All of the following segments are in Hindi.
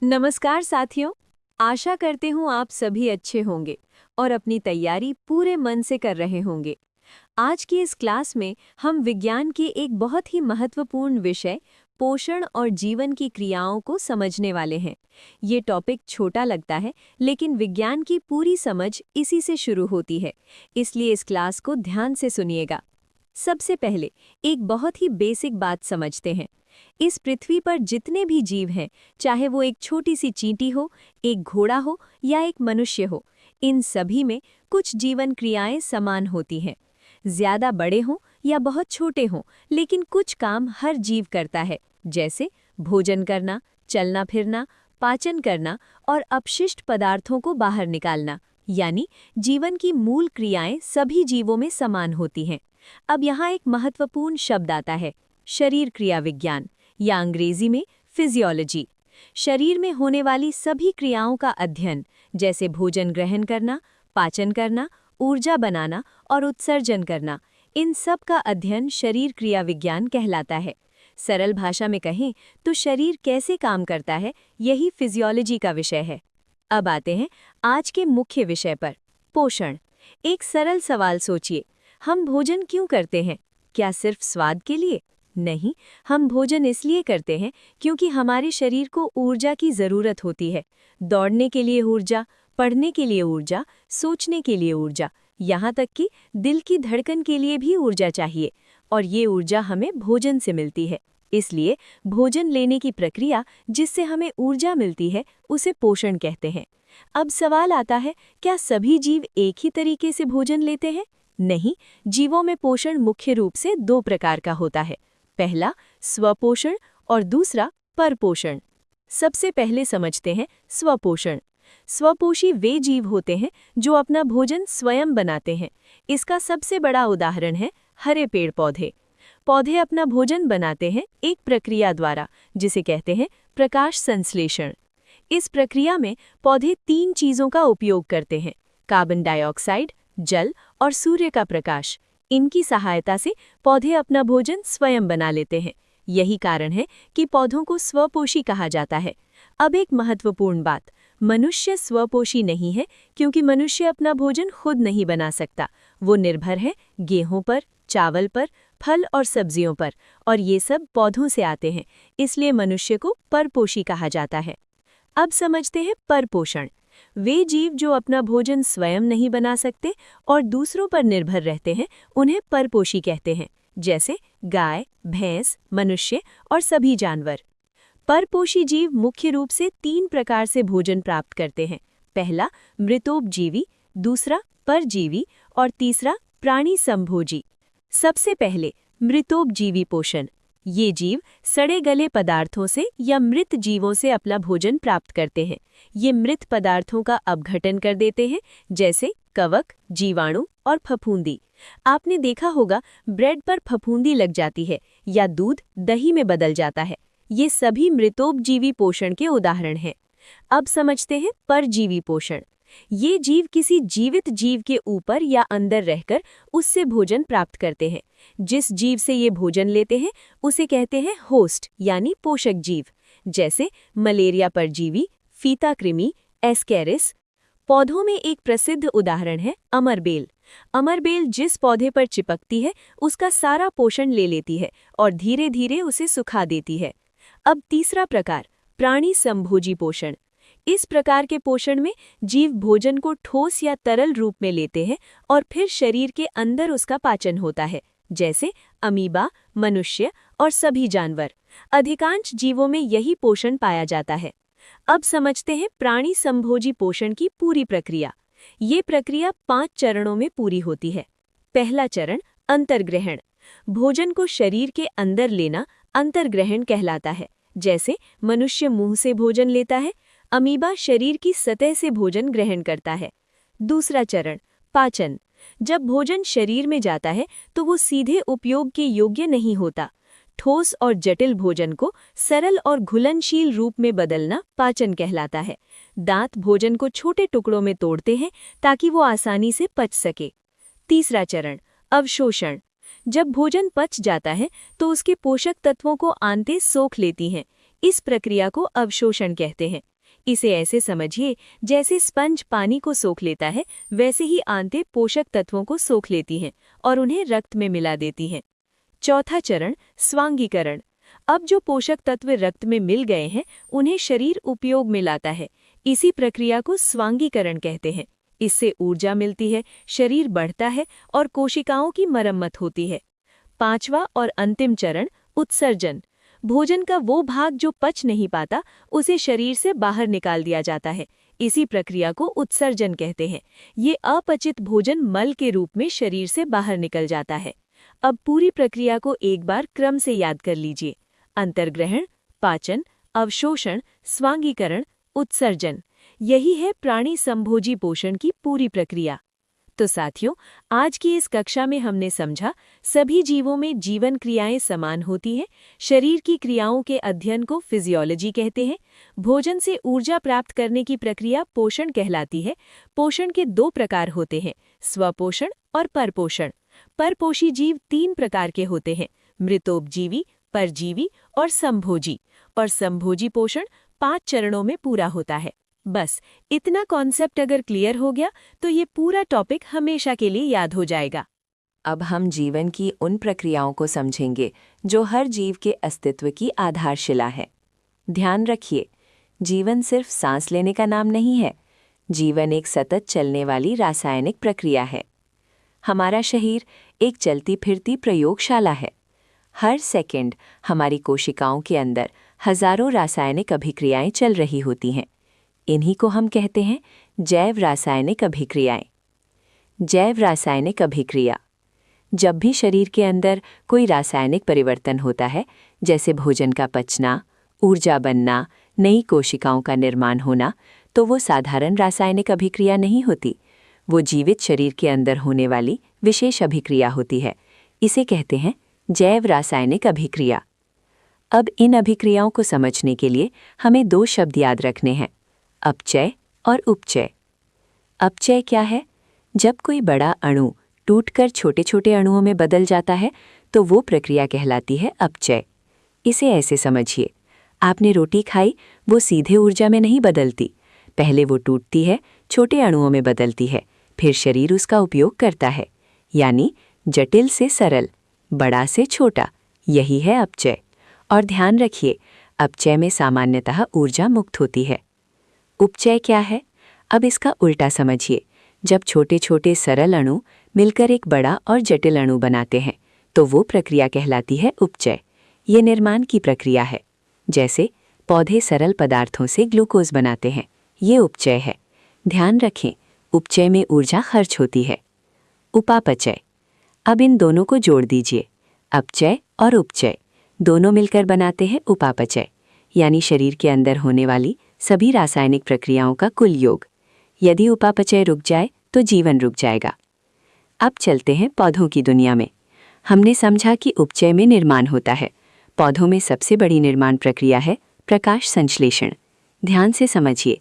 नमस्कार साथियों। आशा करते हूँ आप सभी अच्छे होंगे और अपनी तैयारी पूरे मन से कर रहे होंगे। आज की इस क्लास में हम विज्ञान के एक बहुत ही महत्वपूर्ण विषय पोषण और जीवन की क्रियाओं को समझने वाले हैं। ये टॉपिक छोटा लगता है, लेकिन विज्ञान की पूरी समझ इसी से शुरू होती है, इसलिए इस क्लास को ध्यान से सुनिएगा। सबसे पहले एक बहुत ही बेसिक बात समझते हैं। इस पृथ्वी पर जितने भी जीव हैं, चाहे वो एक छोटी सी चींटी हो, एक घोड़ा हो या एक मनुष्य हो, इन सभी में कुछ जीवन क्रियाएं समान होती हैं। ज्यादा बड़े हों या बहुत छोटे हों, लेकिन कुछ काम हर जीव करता है, जैसे भोजन करना, चलना फिरना, पाचन करना और अपशिष्ट पदार्थों को बाहर निकालना। यानी जीवन की मूल क्रियाएं सभी जीवों में समान होती हैं। अब यहाँ एक महत्वपूर्ण शब्द आता है, शरीर क्रिया विज्ञान, या अंग्रेजी में फिजियोलॉजी। शरीर में होने वाली सभी क्रियाओं का अध्ययन, जैसे भोजन ग्रहण करना, पाचन करना, ऊर्जा बनाना और उत्सर्जन करना, इन सब का अध्ययन शरीर क्रिया विज्ञान कहलाता है। सरल भाषा में कहें तो शरीर कैसे काम करता है, यही फिजियोलॉजी का विषय है। अब आते हैं आज के मुख्य विषय पर, पोषण। एक सरल सवाल सोचिए, हम भोजन क्यों करते हैं? क्या सिर्फ स्वाद के लिए? नहीं, हम भोजन इसलिए करते हैं क्योंकि हमारे शरीर को ऊर्जा की ज़रूरत होती है। दौड़ने के लिए ऊर्जा, पढ़ने के लिए ऊर्जा, सोचने के लिए ऊर्जा, यहाँ तक कि दिल की धड़कन के लिए भी ऊर्जा चाहिए, और ये ऊर्जा हमें भोजन से मिलती है। इसलिए भोजन लेने की प्रक्रिया जिससे हमें ऊर्जा मिलती है, उसे पोषण कहते हैं। अब सवाल आता है, क्या सभी जीव एक ही तरीके से भोजन लेते हैं? नहीं, जीवों में पोषण मुख्य रूप से दो प्रकार का होता है। पहला स्वपोषण और दूसरा परपोषण। सबसे पहले समझते हैं स्वपोषण। स्वपोषी वे जीव होते हैं जो अपना भोजन स्वयं बनाते हैं। इसका सबसे बड़ा उदाहरण है हरे पेड़ पौधे। पौधे अपना भोजन बनाते हैं एक प्रक्रिया द्वारा, जिसे कहते हैं प्रकाश संश्लेषण। इस प्रक्रिया में पौधे तीन चीज़ों का उपयोग करते हैं, कार्बन डाइऑक्साइड, जल और सूर्य का प्रकाश। इनकी सहायता से पौधे अपना भोजन स्वयं बना लेते हैं। यही कारण है कि पौधों को स्वपोषी कहा जाता है। अब एक महत्वपूर्ण बात, मनुष्य स्वपोषी नहीं है क्योंकि मनुष्य अपना भोजन खुद नहीं बना सकता। वो निर्भर है गेहूं पर, चावल पर, फल और सब्जियों पर, और ये सब पौधों से आते हैं। इसलिए मनुष्य को परपोषी कहा जाता है। अब समझते हैं परपोषण। वे जीव जो अपना भोजन स्वयं नहीं बना सकते और दूसरों पर निर्भर रहते हैं, उन्हें परपोषी कहते हैं, जैसे गाय, भैंस, मनुष्य और सभी जानवर। परपोषी जीव मुख्य रूप से तीन प्रकार से भोजन प्राप्त करते हैं। पहला मृतोपजीवी, दूसरा परजीवी और तीसरा प्राणी संभोजी। सबसे पहले मृतोपजीवी पोषण। ये जीव सड़े गले पदार्थों से या मृत जीवों से अपना भोजन प्राप्त करते हैं। ये मृत पदार्थों का अपघटन कर देते हैं, जैसे कवक, जीवाणु और फफूंदी। आपने देखा होगा ब्रेड पर फफूंदी लग जाती है या दूध दही में बदल जाता है। ये सभी मृतोपजीवी पोषण के उदाहरण हैं। अब समझते हैं परजीवी पोषण। ये जीव किसी जीवित जीव के ऊपर या अंदर रहकर उससे भोजन प्राप्त करते हैं। जिस जीव से ये भोजन लेते हैं उसे कहते हैं होस्ट, यानी पोषक जीव, जैसे मलेरिया परजीवी, फीता कृमि, एस्केरिस। पौधों में एक प्रसिद्ध उदाहरण है अमरबेल। अमरबेल जिस पौधे पर चिपकती है उसका सारा पोषण ले लेती है और धीरे धीरे उसे सुखा देती है। अब तीसरा प्रकार, प्राणी संभोजी पोषण। इस प्रकार के पोषण में जीव भोजन को ठोस या तरल रूप में लेते हैं और फिर शरीर के अंदर उसका पाचन होता है, जैसे अमीबा, मनुष्य और सभी जानवर। अधिकांश जीवों में यही पोषण पाया जाता है। अब समझते हैं प्राणी संभोजी पोषण की पूरी प्रक्रिया। ये प्रक्रिया 5 चरणों में पूरी होती है। पहला चरण अंतर्ग्रहण। भोजन को शरीर के अंदर लेना अंतर्ग्रहण कहलाता है। जैसे मनुष्य मुंह से भोजन लेता है, अमीबा शरीर की सतह से भोजन ग्रहण करता है। दूसरा चरण पाचन। जब भोजन शरीर में जाता है तो वो सीधे उपयोग के योग्य नहीं होता। ठोस और जटिल भोजन को सरल और घुलनशील रूप में बदलना पाचन कहलाता है। दांत भोजन को छोटे टुकड़ों में तोड़ते हैं ताकि वो आसानी से पच सके। तीसरा चरण अवशोषण। जब भोजन पच जाता है तो उसके पोषक तत्वों को आंतें सोख लेती हैं। इस प्रक्रिया को अवशोषण कहते हैं। इसे ऐसे समझिए जैसे स्पंज पानी को सोख लेता है, वैसे ही आंतें पोषक तत्वों को सोख लेती हैं और उन्हें रक्त में मिला देती हैं। चौथा चरण स्वांगीकरण। अब जो पोषक तत्व रक्त में मिल गए हैं, उन्हें शरीर उपयोग में लाता है। इसी प्रक्रिया को स्वांगीकरण कहते हैं। इससे ऊर्जा मिलती है, शरीर बढ़ता है और कोशिकाओं की मरम्मत होती है। पांचवा और अंतिम चरण उत्सर्जन। भोजन का वो भाग जो पच नहीं पाता, उसे शरीर से बाहर निकाल दिया जाता है। इसी प्रक्रिया को उत्सर्जन कहते हैं। ये अपचित भोजन मल के रूप में शरीर से बाहर निकल जाता है। अब पूरी प्रक्रिया को एक बार क्रम से याद कर लीजिए। अंतर्ग्रहण, पाचन, अवशोषण, स्वांगीकरण, उत्सर्जन। यही है प्राणी संभोजी पोषण की पूरी प्रक्रिया। तो साथियों, आज की इस कक्षा में हमने समझा सभी जीवों में जीवन क्रियाएं समान होती हैं। शरीर की क्रियाओं के अध्ययन को फिजियोलॉजी कहते हैं। भोजन से ऊर्जा प्राप्त करने की प्रक्रिया पोषण कहलाती है। पोषण के 2 प्रकार होते हैं, स्वपोषण और परपोषण। परपोषी जीव 3 प्रकार के होते हैं, मृतोपजीवी, परजीवी और संभोजी। और संभोजी पोषण 5 चरणों में पूरा होता है। बस इतना कॉन्सेप्ट अगर क्लियर हो गया तो ये पूरा टॉपिक हमेशा के लिए याद हो जाएगा। अब हम जीवन की उन प्रक्रियाओं को समझेंगे जो हर जीव के अस्तित्व की आधारशिला है। ध्यान रखिए, जीवन सिर्फ सांस लेने का नाम नहीं है। जीवन एक सतत चलने वाली रासायनिक प्रक्रिया है। हमारा शरीर एक चलती फिरती प्रयोगशाला है। हर सेकंड हमारी कोशिकाओं के अंदर हजारों रासायनिक अभिक्रियाएं चल रही होती हैं। इन्हीं को हम कहते हैं जैव रासायनिक अभिक्रियाएं। जैव रासायनिक अभिक्रिया। जब भी शरीर के अंदर कोई रासायनिक परिवर्तन होता है, जैसे भोजन का पचना, ऊर्जा बनना, नई कोशिकाओं का निर्माण होना, तो वो साधारण रासायनिक अभिक्रिया नहीं होती। वो जीवित शरीर के अंदर होने वाली विशेष अभिक्रिया होती है। इसे कहते हैं जैव रासायनिक अभिक्रिया। अब इन अभिक्रियाओं को समझने के लिए हमें 2 शब्द याद रखने हैं, अपचय और उपचय। अपचय क्या है? जब कोई बड़ा अणु टूटकर छोटे छोटे अणुओं में बदल जाता है तो वो प्रक्रिया कहलाती है अपचय। इसे ऐसे समझिए, आपने रोटी खाई, वो सीधे ऊर्जा में नहीं बदलती। पहले वो टूटती है, छोटे अणुओं में बदलती है, फिर शरीर उसका उपयोग करता है। यानी जटिल से सरल, बड़ा से छोटा, यही है अपचय। और ध्यान रखिए, अपचय में सामान्यतः ऊर्जा मुक्त होती है। उपचय क्या है? अब इसका उल्टा समझिए। जब छोटे छोटे सरल अणु मिलकर एक बड़ा और जटिल अणु बनाते हैं तो वो प्रक्रिया कहलाती है उपचय। ये निर्माण की प्रक्रिया है। जैसे पौधे सरल पदार्थों से ग्लूकोज बनाते हैं, ये उपचय है। ध्यान रखें, उपचय में ऊर्जा खर्च होती है। उपापचय। अब इन दोनों को जोड़ दीजिए, अपचय और उपचय दोनों मिलकर बनाते हैं उपापचय, यानी शरीर के अंदर होने वाली सभी रासायनिक प्रक्रियाओं का कुल योग। यदि उपापचय रुक जाए तो जीवन रुक जाएगा। अब चलते हैं पौधों की दुनिया में। हमने समझा कि उपचय में निर्माण होता है। पौधों में सबसे बड़ी निर्माण प्रक्रिया है प्रकाश संश्लेषण। ध्यान से समझिए,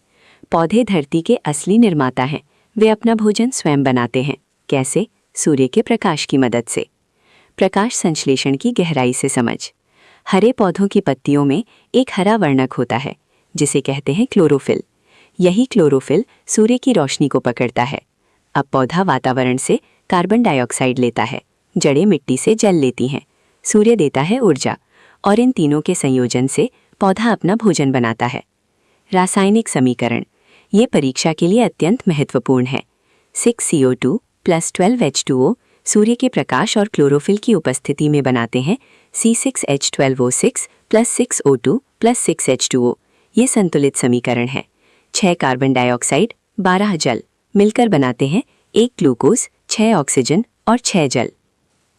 पौधे धरती के असली निर्माता हैं। वे अपना भोजन स्वयं बनाते हैं। कैसे? सूर्य के प्रकाश की मदद से। प्रकाश संश्लेषण की गहराई से समझ। हरे पौधों की पत्तियों में एक हरा वर्णक होता है जिसे कहते हैं क्लोरोफिल। यही क्लोरोफिल सूर्य की रोशनी को पकड़ता है। अब पौधा वातावरण से कार्बन डाइऑक्साइड लेता है, जड़ें मिट्टी से जल लेती हैं, सूर्य देता है ऊर्जा, और इन तीनों के संयोजन से पौधा अपना भोजन बनाता है। रासायनिक समीकरण ये परीक्षा के लिए अत्यंत महत्वपूर्ण है। 6CO2 + 12H2O सूर्य के प्रकाश और क्लोरोफिल की उपस्थिति में बनाते हैं C6H12O6 + 6O2 + 6H2O। ये संतुलित समीकरण है। 6 कार्बन डाइऑक्साइड, 12 जल मिलकर बनाते हैं 1 ग्लूकोज, 6 ऑक्सीजन और 6 जल।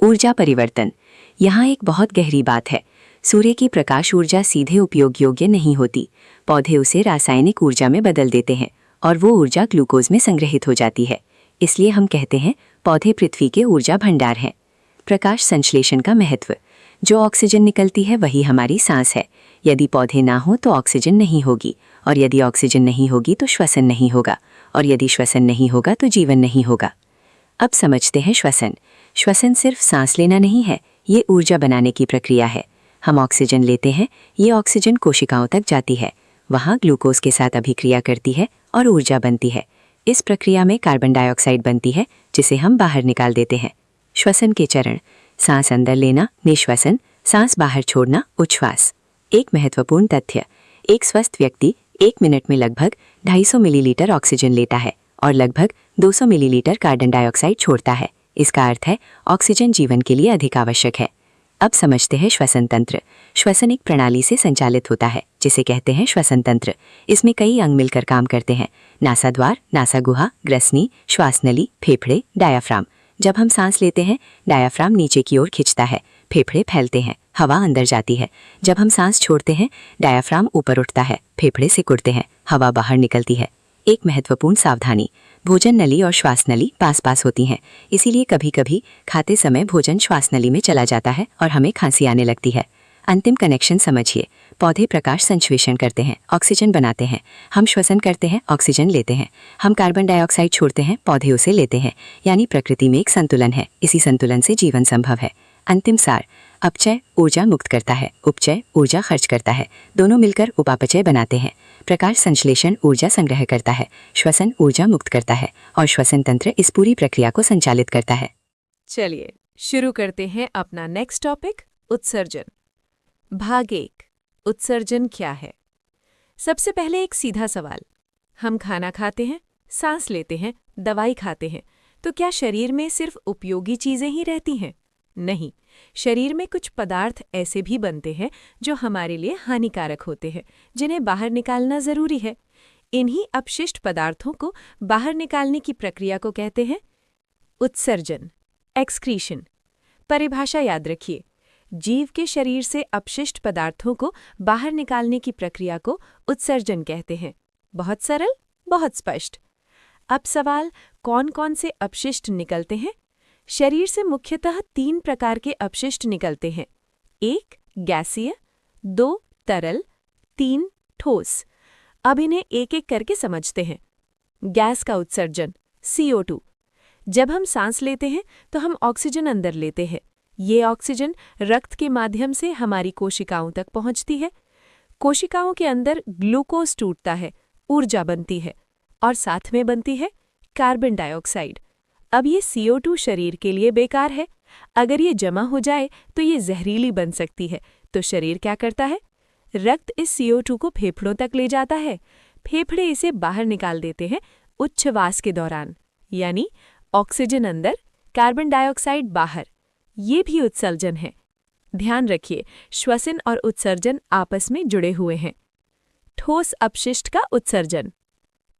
ऊर्जा परिवर्तन। यहाँ एक बहुत गहरी बात है। सूर्य की प्रकाश ऊर्जा सीधे उपयोग योग्य नहीं होती। पौधे उसे रासायनिक ऊर्जा में बदल देते हैं और वो ऊर्जा ग्लूकोज में संग्रहित हो जाती है। इसलिए हम कहते हैं पौधे पृथ्वी के ऊर्जा भंडार हैं। प्रकाश संश्लेषण का महत्व। जो ऑक्सीजन निकलती है वही हमारी सांस है। यदि पौधे ना हो तो ऑक्सीजन नहीं होगी, और यदि ऑक्सीजन नहीं होगी तो श्वसन नहीं होगा, और यदि श्वसन नहीं होगा तो जीवन नहीं होगा। अब समझते हैं श्वसन। श्वसन सिर्फ सांस लेना नहीं है, ये ऊर्जा बनाने की प्रक्रिया है। हम ऑक्सीजन लेते हैं, ये ऑक्सीजन कोशिकाओं तक जाती है, वहाँ ग्लूकोज के साथ अभिक्रिया करती है और ऊर्जा बनती है। इस प्रक्रिया में कार्बन डाइऑक्साइड बनती है, जिसे हम बाहर निकाल देते हैं। श्वसन के चरण: सांस अंदर लेना, निश्वसन; सांस बाहर छोड़ना, उच्छ्वास। एक महत्वपूर्ण तथ्य: एक स्वस्थ व्यक्ति 1 मिनट में लगभग 250 मिलीलीटर ऑक्सीजन लेता है और लगभग 200 मिलीलीटर कार्बन डाइऑक्साइड छोड़ता है। इसका अर्थ है ऑक्सीजन जीवन के लिए अधिक आवश्यक है। अब समझते हैं श्वसन तंत्र। श्वसन एक प्रणाली से संचालित होता है, जिसे कहते हैं श्वसन तंत्र। इसमें कई अंग मिलकर काम करते हैं: नासाद्वार, नासागुहा, ग्रसनी, श्वास नली, फेफड़े, डायाफ्राम। जब हम सांस लेते हैं, डायाफ्राम नीचे की ओर खिंचता है, फेफड़े फैलते हैं, हवा अंदर जाती है। जब हम सांस छोड़ते हैं, डायाफ्राम ऊपर उठता है, फेफड़े सिकुड़ते हैं, हवा बाहर निकलती है। एक महत्वपूर्ण सावधानी: भोजन नली और श्वास नली पास पास होती हैं, इसीलिए कभी कभी खाते समय भोजन श्वास नली में चला जाता है और हमें खांसी आने लगती है। अंतिम कनेक्शन समझिए। पौधे प्रकाश संश्लेषण करते हैं, ऑक्सीजन बनाते हैं। हम श्वसन करते हैं, ऑक्सीजन लेते हैं। हम कार्बन डाइऑक्साइड छोड़ते हैं, पौधे उसे लेते हैं। यानी प्रकृति में एक संतुलन है, इसी संतुलन से जीवन संभव है। अंतिम सार: अपचय ऊर्जा मुक्त करता है, उपचय ऊर्जा खर्च करता है, दोनों मिलकर उपापचय बनाते हैं। प्रकाश संश्लेषण ऊर्जा संग्रह करता है, श्वसन ऊर्जा मुक्त करता है और श्वसन तंत्र इस पूरी प्रक्रिया को संचालित करता है। चलिए शुरू करते हैं अपना नेक्स्ट टॉपिक, उत्सर्जन। भाग 1, उत्सर्जन क्या है? सबसे पहले एक सीधा सवाल। हम खाना खाते हैं, सांस लेते हैं, दवाई खाते हैं, तो क्या शरीर में सिर्फ उपयोगी चीजें ही रहती हैं? नहीं, शरीर में कुछ पदार्थ ऐसे भी बनते हैं जो हमारे लिए हानिकारक होते हैं, जिन्हें बाहर निकालना जरूरी है। इन्हीं अपशिष्ट पदार्थों को बाहर निकालने की प्रक्रिया को कहते हैं उत्सर्जन, एक्सक्रीशन। परिभाषा याद रखिए, जीव के शरीर से अपशिष्ट पदार्थों को बाहर निकालने की प्रक्रिया को उत्सर्जन कहते हैं। बहुत सरल, बहुत स्पष्ट। अब सवाल, कौन कौन से अपशिष्ट निकलते हैं? शरीर से मुख्यतः 3 प्रकार के अपशिष्ट निकलते हैं: 1 गैसीय, 2 तरल, 3 ठोस। अब इन्हें एक एक करके समझते हैं। गैस का उत्सर्जन, CO2। जब हम सांस लेते हैं तो हम ऑक्सीजन अंदर लेते हैं। ये ऑक्सीजन रक्त के माध्यम से हमारी कोशिकाओं तक पहुंचती है। कोशिकाओं के अंदर ग्लूकोज टूटता है, ऊर्जा बनती है और साथ में बनती है कार्बन डाइऑक्साइड। अब ये CO2 शरीर के लिए बेकार है। अगर ये जमा हो जाए तो ये जहरीली बन सकती है। तो शरीर क्या करता है? रक्त इस CO2 को फेफड़ों तक ले जाता है। फेफड़े इसे बाहर निकाल देते हैं उच्छ्वास के दौरान, यानी ऑक्सीजन अंदर, कार्बन डाइऑक्साइड बाहर। ये भी उत्सर्जन है। ध्यान रखिए, श्वसन और उत्सर्जन आपस में जुड़े हुए हैं। ठोस अपशिष्ट का उत्सर्जन।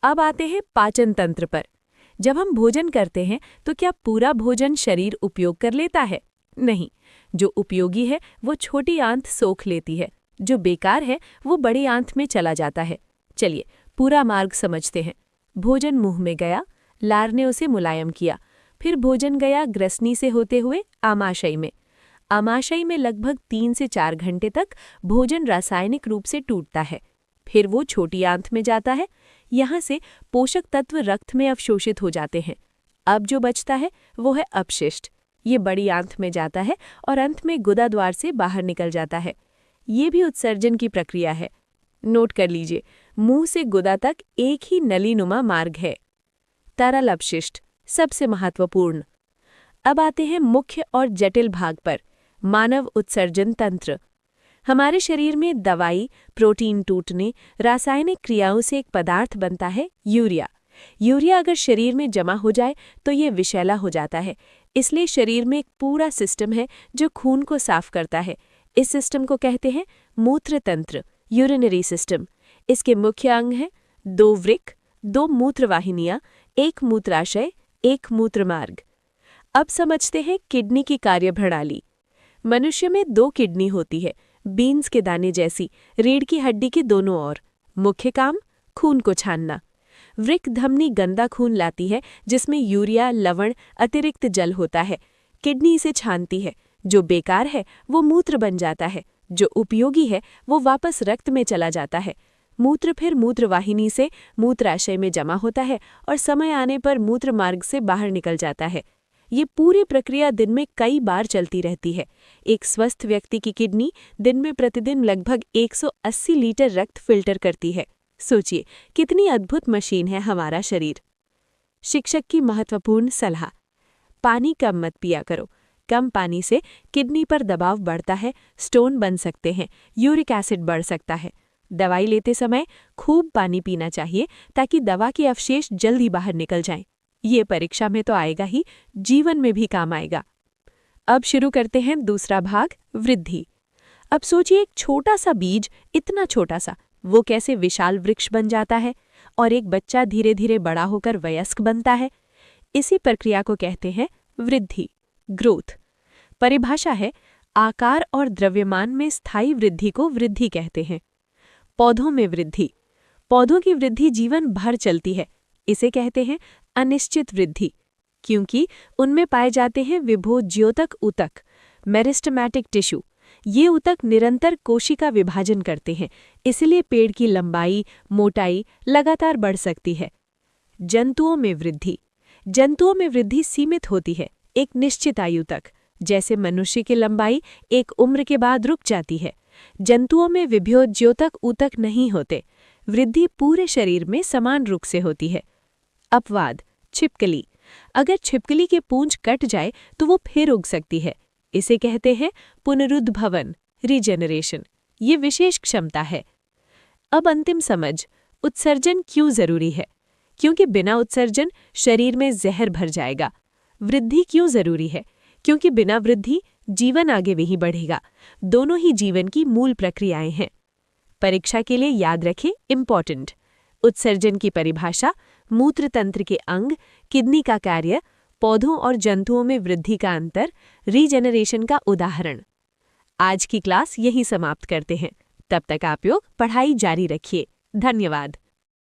अब आते हैं पाचन तंत्र पर। जब हम भोजन करते हैं तो क्या पूरा भोजन शरीर उपयोग कर लेता है? नहीं, जो उपयोगी है वो छोटी आंत सोख लेती है, जो बेकार है वो बड़ी आंत में चला जाता है। चलिए पूरा मार्ग समझते हैं। भोजन मुंह में गया, लार ने उसे मुलायम किया, फिर भोजन गया ग्रसनी से होते हुए आमाशय में। आमाशय में लगभग 3 से 4 घंटे तक भोजन रासायनिक रूप से टूटता है। फिर वो छोटी आंत में जाता है। यहाँ से पोषक तत्व रक्त में अवशोषित हो जाते हैं। अब जो बचता है वो है अपशिष्ट। ये बड़ी आंत में जाता है और अंत में गुदा द्वार से बाहर निकल जाता है। ये भी उत्सर्जन की प्रक्रिया है। नोट कर लीजिए, मुंह से गुदा तक एक ही नलीनुमा मार्ग है। तरल अपशिष्ट सबसे महत्वपूर्ण। अब आते हैं मुख्य और जटिल भाग पर, मानव उत्सर्जन तंत्र। हमारे शरीर में दवाई, प्रोटीन टूटने, रासायनिक क्रियाओं से एक पदार्थ बनता है यूरिया। यूरिया अगर शरीर में जमा हो जाए तो ये विषैला हो जाता है। इसलिए शरीर में एक पूरा सिस्टम है जो खून को साफ करता है। इस सिस्टम को कहते हैं मूत्र तंत्र, यूरिनरी सिस्टम। इसके मुख्य अंग हैं 2 वृक्क, 2 मूत्रवाहिनियां, 1 मूत्राशय, 1 मूत्रमार्ग। अब समझते हैं किडनी की कार्यप्रणाली। मनुष्य में 2 किडनी होती है, बीन्स के दाने जैसी, रीढ़ की हड्डी के दोनों ओर। मुख्य काम, खून को छानना। वृक्क धमनी गंदा खून लाती है जिसमें यूरिया, लवण, अतिरिक्त जल होता है। किडनी इसे छानती है। जो बेकार है वो मूत्र बन जाता है, जो उपयोगी है वो वापस रक्त में चला जाता है। मूत्र फिर मूत्रवाहिनी से मूत्राशय में जमा होता है और समय आने पर मूत्र मार्ग से बाहर निकल जाता है। ये पूरी प्रक्रिया दिन में कई बार चलती रहती है। एक स्वस्थ व्यक्ति की किडनी दिन में प्रतिदिन लगभग 180 लीटर रक्त फिल्टर करती है। सोचिए कितनी अद्भुत मशीन है हमारा शरीर। शिक्षक की महत्वपूर्ण सलाह: पानी कम मत पिया करो। कम पानी से किडनी पर दबाव बढ़ता है, स्टोन बन सकते हैं, यूरिक एसिड बढ़ सकता है। दवाई लेते समय खूब पानी पीना चाहिए ताकि दवा के अवशेष जल्दी बाहर निकल जाएं। ये परीक्षा में तो आएगा ही, जीवन में भी काम आएगा। अब शुरू करते हैं दूसरा भाग, वृद्धि। अब सोचिए एक छोटा सा बीज, इतना छोटा सा, वो कैसे विशाल वृक्ष बन जाता है और एक बच्चा धीरे धीरे बड़ा होकर वयस्क बनता है। इसी प्रक्रिया को कहते हैं वृद्धि, ग्रोथ। परिभाषा है आकार और द्रव्यमान में स्थायी वृद्धि को वृद्धि कहते हैं। पौधों में वृद्धि। पौधों की वृद्धि जीवन भर चलती है। इसे कहते हैं अनिश्चित वृद्धि, क्योंकि उनमें पाए जाते हैं विभोज्योतक ऊतक, मेरिस्टेमेटिक टिश्यू। ये ऊतक निरंतर कोशिका विभाजन करते हैं, इसलिए पेड़ की लंबाई, मोटाई लगातार बढ़ सकती है। जंतुओं में वृद्धि। जंतुओं में वृद्धि सीमित होती है, एक निश्चित आयु तक। जैसे मनुष्य की लंबाई एक उम्र के बाद रुक जाती है। जंतुओं में विभोज्योतक ऊतक नहीं होते। वृद्धि पूरे शरीर में समान रूप से होती है। अपवाद: छिपकली। अगर छिपकली की पूंछ कट जाए तो वो फिर उग सकती है। इसे कहते हैं पुनरुद्भवन, रीजेनरेशन। ये विशेष क्षमता है। अब अंतिम समझ: उत्सर्जन क्यों जरूरी है? क्योंकि बिना उत्सर्जन शरीर में जहर भर जाएगा। वृद्धि क्यों जरूरी है? क्योंकि बिना वृद्धि जीवन आगे नहीं बढ़ेगा। दोनों ही जीवन की मूल प्रक्रियाएं हैं। परीक्षा के लिए याद रखें, इम्पॉर्टेंट: उत्सर्जन की परिभाषा, मूत्र तंत्र के अंग, किडनी का कार्य, पौधों और जंतुओं में वृद्धि का अंतर, रीजेनरेशन का उदाहरण। आज की क्लास यहीं समाप्त करते हैं। तब तक आप लोग पढ़ाई जारी रखिए। धन्यवाद।